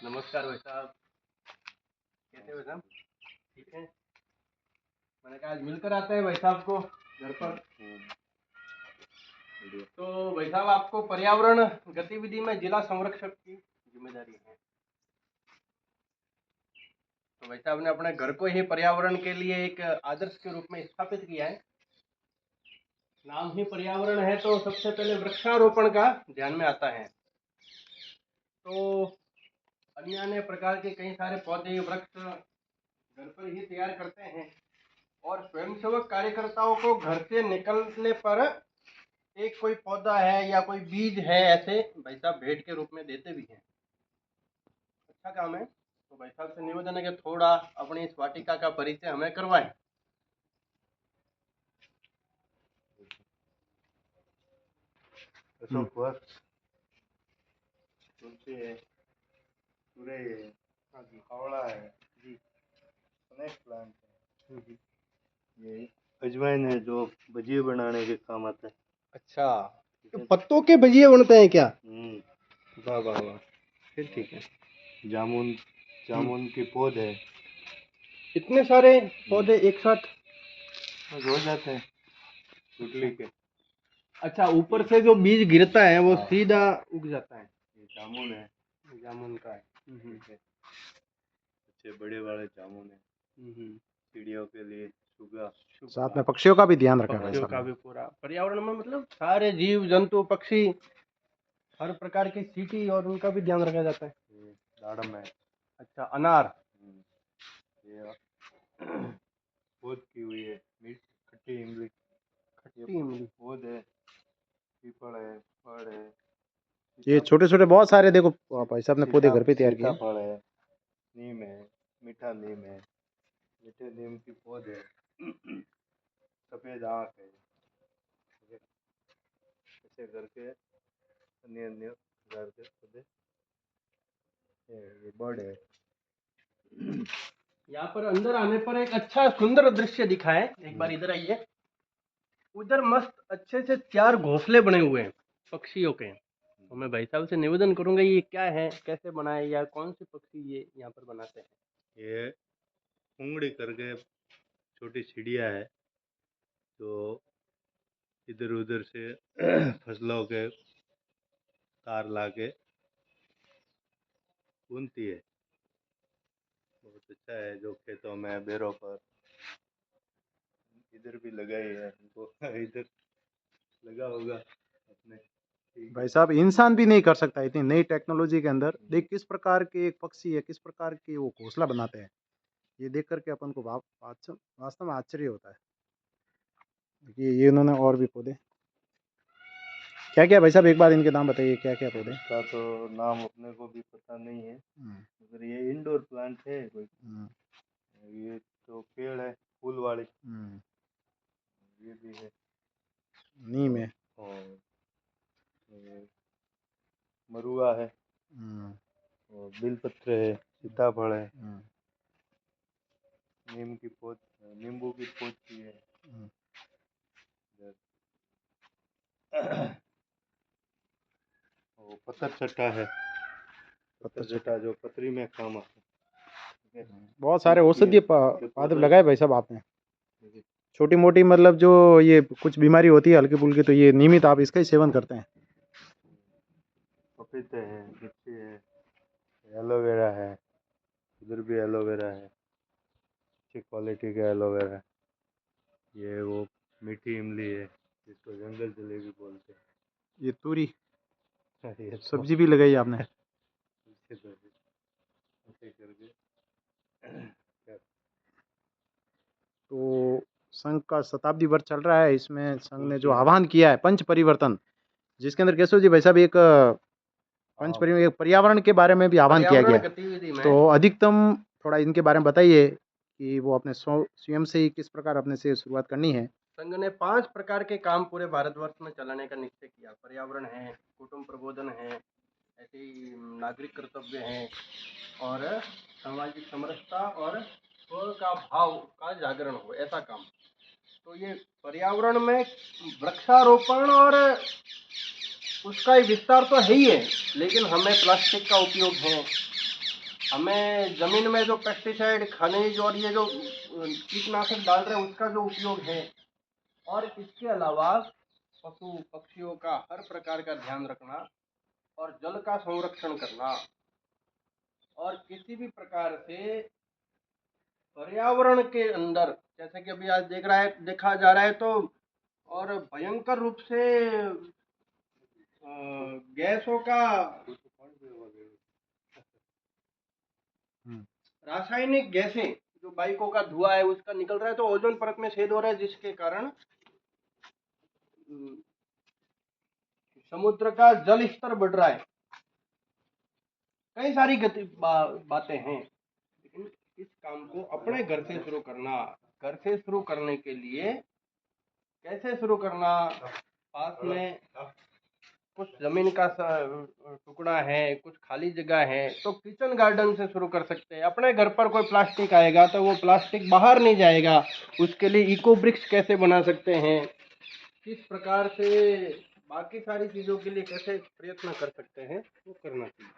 नमस्कार भाई साहब, कैसे हो भाई साहब? ठीक है। मैंने कहा आज मिलकर आते हैं भाई साहब को घर पर। तो भाई साहब, आपको पर्यावरण गतिविधि में जिला संरक्षक की जिम्मेदारी है। तो भाई साहब ने अपने घर को ही पर्यावरण के लिए एक आदर्श के रूप में स्थापित किया है। नाम ही पर्यावरण है तो सबसे पहले वृक्षारोपण का ध्यान में आता है। तो अन्य अन्य प्रकार के कई सारे पौधे वृक्ष घर पर ही तैयार करते हैं और स्वयंसेवक कार्यकर्ताओं को घर से निकलने पर एक कोई पौधा है या कोई बीज है ऐसे भाई साहब भेंट के रूप में देते भी हैं। अच्छा काम है। तो भाई साहब से निवेदन है कि थोड़ा अपनी इस वाटिका का परिचय हमें करवाएं। अशोक वृक्ष, तुलसी है, तुरई है, हाँ जी आंवला है, जी। अनेक प्लांट है। ये अजवाइन है जो भजिए बनाने के काम आता है। अच्छा, तो पत्तों के भजिए बनते हैं क्या? हम्म। वाह वाह वाह, फिर ठीक है। जामुन, जामुन के पौधे है। इतने सारे पौधे एक साथ हो जाते हैं गुटली के। अच्छा, ऊपर से जो बीज गिरता है वो हाँ। सीधा उग जाता है। ये जामुन है, जामुन का है। ठीक है। अच्छे बड़े वाले जामुन है, चिड़ियों के लिए सुगा। साथ में पक्षियों का भी ध्यान रखा है पक्षियों भाई का साहब भी पूरा पर्यावरण में, मतलब सारे जीव जंतु पक्षी हर प्रकार की चींटी और उनका भी ध्यान रखा जाता है। ये दाड़म है। अच्छा, अनार। ये पौध की हुई है, मीठ खट्टी इमली। खट्टी इमली। पौध है, पीपल है, फल है। ये छोटे छोटे बहुत सारे देखो भाई साहब ने पौधे घर पे तैयार किए हैं। सीताफल है, नीम है, मीठा नीम है, मीठे नीम की पौध है, सफेद आँख है। ऐसे करके अन्य अन्य प्रकार के पौधे। ये बर्ड है। यहाँ पर अंदर आने पर एक अच्छा सुंदर दृश्य दिखा है। एक बार इधर आइए। उधर मस्त अच्छे से 4 घोंसले बने हुए हैं पक्षियों के। तो मैं भाई साहब से निवेदन करूंगा, ये क्या है, कैसे बनाए, या कौन से पक्षी ये यहाँ पर बनाते हैं? ये उंगड़ी करके छोटी चिड़िया है जो इधर उधर से फसलों के तार लाके बुनती है। बहुत अच्छा है जो खेतों में बेरों पर इधर भी लगाई है, इनको इधर लगा होगा अपने। भाई साहब इंसान भी नहीं कर सकता इतनी नई टेक्नोलॉजी के अंदर। देख किस प्रकार के एक पक्षी है, किस प्रकार के वो घोंसला बनाते हैं। ये देख करके अपन को वास्तव में आश्चर्य होता है। ये इन्होंने और भी पौधे क्या क्या भाई साहब एक बार इनके नाम बताइए, क्या क्या पौधे? इसका तो नाम अपने को भी पता नहीं है, मगर ये इंडोर प्लांट है कोई। ये तो पेड़ है फूल वाली, ये भी है, नीम है और ये मरुआ है, और बिलपत्र है, सीताफल है, नीम की पौध, नींबू की पौध की है। और पत्थर चट्टा है, पत्थर चट्टा जो पतरी में काम आता है। बहुत सारे औषधीय पादप लगाए भाई साहब आपने। छोटी मोटी मतलब जो ये कुछ बीमारी होती है हल्की फुल्की, तो ये नियमित आप इसका ही सेवन करते हैं। पपीते है, मिर्ची है, एलोवेरा है, इधर भी एलोवेरा है, अच्छी क्वालिटी का एलोवेरा है। ये वो मीठी इमली है जिसको जंगल जलेबी बोलते हैं। ये तूरी ये तो सब्जी भी लगाई आपने। ऐसे करके तो संघ का शताब्दी वर्ष चल रहा है, इसमें संघ ने जो आह्वान किया है पंच परिवर्तन, जिसके अंदर केशव जी भाई साहब एक पर्यावरण के बारे में भी आह्वान किया गया है। तो अधिकतम थोड़ा इनके बारे में बताइए कि वो अपने स्वयं से ही किस प्रकार अपने से शुरुआत करनी है। संघ ने 5 प्रकार के काम पूरे भारतवर्ष में चलाने का निश्चय किया। पर्यावरण है, कुटुंब प्रबोधन है, ऐसे ही नागरिक कर्तव्य है, और सामाजिक समरसता और स्व का भाव का जागरण हो, ऐसा काम। तो ये पर्यावरण में वृक्षारोपण और उसका विस्तार तो है ही है, लेकिन हमें प्लास्टिक का उपयोग है, हमें जमीन में जो पेस्टिसाइड, खनिज और ये जो कीटनाशक डाल रहे हैं उसका जो उपयोग है, और इसके अलावा पशु पक्षियों का हर प्रकार का ध्यान रखना और जल का संरक्षण करना, और किसी भी प्रकार से पर्यावरण के अंदर, जैसे कि अभी आज देखा जा रहा है तो, और भयंकर रूप से गैसों का, हम्म, रासायनिक गैसें जो बाइकों का धुआं है उसका निकल रहा है, तो ओजोन परत में छेद हो रहा है, जिसके कारण समुद्र का जल स्तर बढ़ रहा है। कई सारी बातें हैं, लेकिन इस काम को अपने घर से शुरू करना। घर से शुरू करने के लिए कैसे शुरू करना? पास में कुछ जमीन का टुकड़ा है, कुछ खाली जगह है, तो किचन गार्डन से शुरू कर सकते हैं। अपने घर पर कोई प्लास्टिक आएगा तो वो प्लास्टिक बाहर नहीं जाएगा, उसके लिए इको ब्रिक्स कैसे बना सकते हैं, किस प्रकार से बाकी सारी चीज़ों के लिए कैसे प्रयत्न कर सकते हैं, वो करना चाहिए।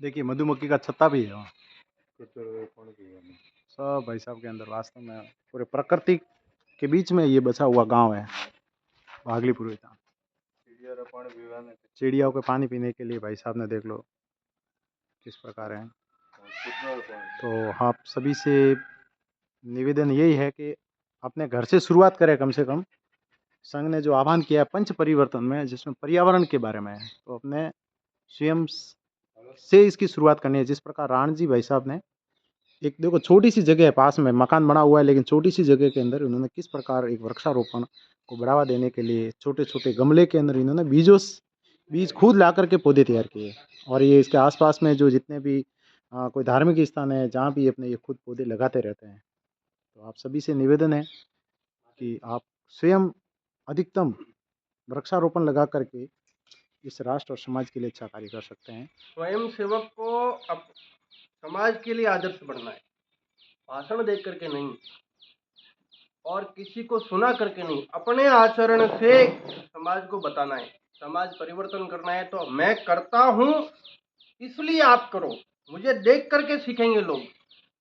देखिए मधुमक्खी का छत्ता भी है वहाँ, कचरा कौन किया है? सब भाई साहब के अंदर वास्तव में पूरे प्रकृति के बीच में ये बसा हुआ गांव है भागलीपुर में। चिड़िया रा पानी पीवाने चिड़ियाओं के पानी पीने के लिए भाई साहब ने देख लो किस प्रकार है। कुतरा रा पानी तो आप सभी से निवेदन यही है कि अपने घर से शुरुआत करें। कम से कम संघ ने जो आह्वान किया है पंच परिवर्तन में, जिसमें पर्यावरण के बारे में है, तो अपने स्वयं से इसकी शुरुआत करनी है। जिस प्रकार राण जी भाई साहब ने एक, देखो छोटी सी जगह है, पास में मकान बना हुआ है, लेकिन छोटी सी जगह के अंदर उन्होंने किस प्रकार एक वृक्षारोपण को बढ़ावा देने के लिए छोटे छोटे गमले के अंदर इन्होंने बीज खुद ला करके पौधे तैयार किए। और ये इसके आसपास में जो जितने भी कोई धार्मिक स्थान है जहाँ भी अपने ये खुद पौधे लगाते रहते हैं। तो आप सभी से निवेदन है कि आप स्वयं अधिकतम वृक्षारोपण लगा करके इस राष्ट्र और समाज के लिए अच्छा कार्य कर सकते हैं। स्वयं सेवक को अब समाज के लिए आदर्श बनना है, भाषण देख करके नहीं और किसी को सुना करके नहीं, अपने आचरण से समाज को बताना है। समाज परिवर्तन करना है तो मैं करता हूँ इसलिए आप करो, मुझे देख करके सीखेंगे लोग।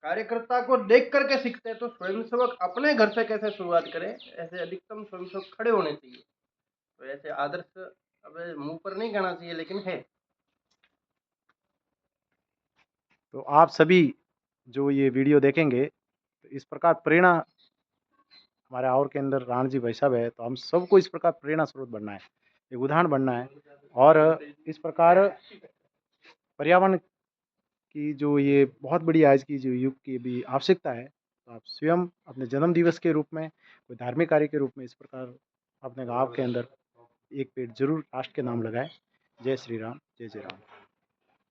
कार्यकर्ता को देख करके सीखते हैं, तो स्वयंसेवक अपने घर से कैसे शुरुआत करें, ऐसे अधिकतम स्वयंसेवक खड़े होने चाहिए। तो ऐसे आदर्श अब मुंह पर नहीं कहना चाहिए, लेकिन है। तो आप सभी जो ये वीडियो देखेंगे, तो इस प्रकार प्रेरणा हमारे और के अंदर राण जी भाई साहब है, तो हम सबको इस प्रकार प्रेरणा स्रोत बनना है, एक उदाहरण बनना है। और इस प्रकार पर्यावरण की जो ये बहुत बड़ी आज की जो युग की भी आवश्यकता है, तो आप स्वयं अपने जन्म दिवस के रूप में, कोई धार्मिक कार्य के रूप में इस प्रकार अपने गाँव के अंदर एक पेड़ जरूर राष्ट्र के नाम लगाएं। जय श्री राम, जय जय राम।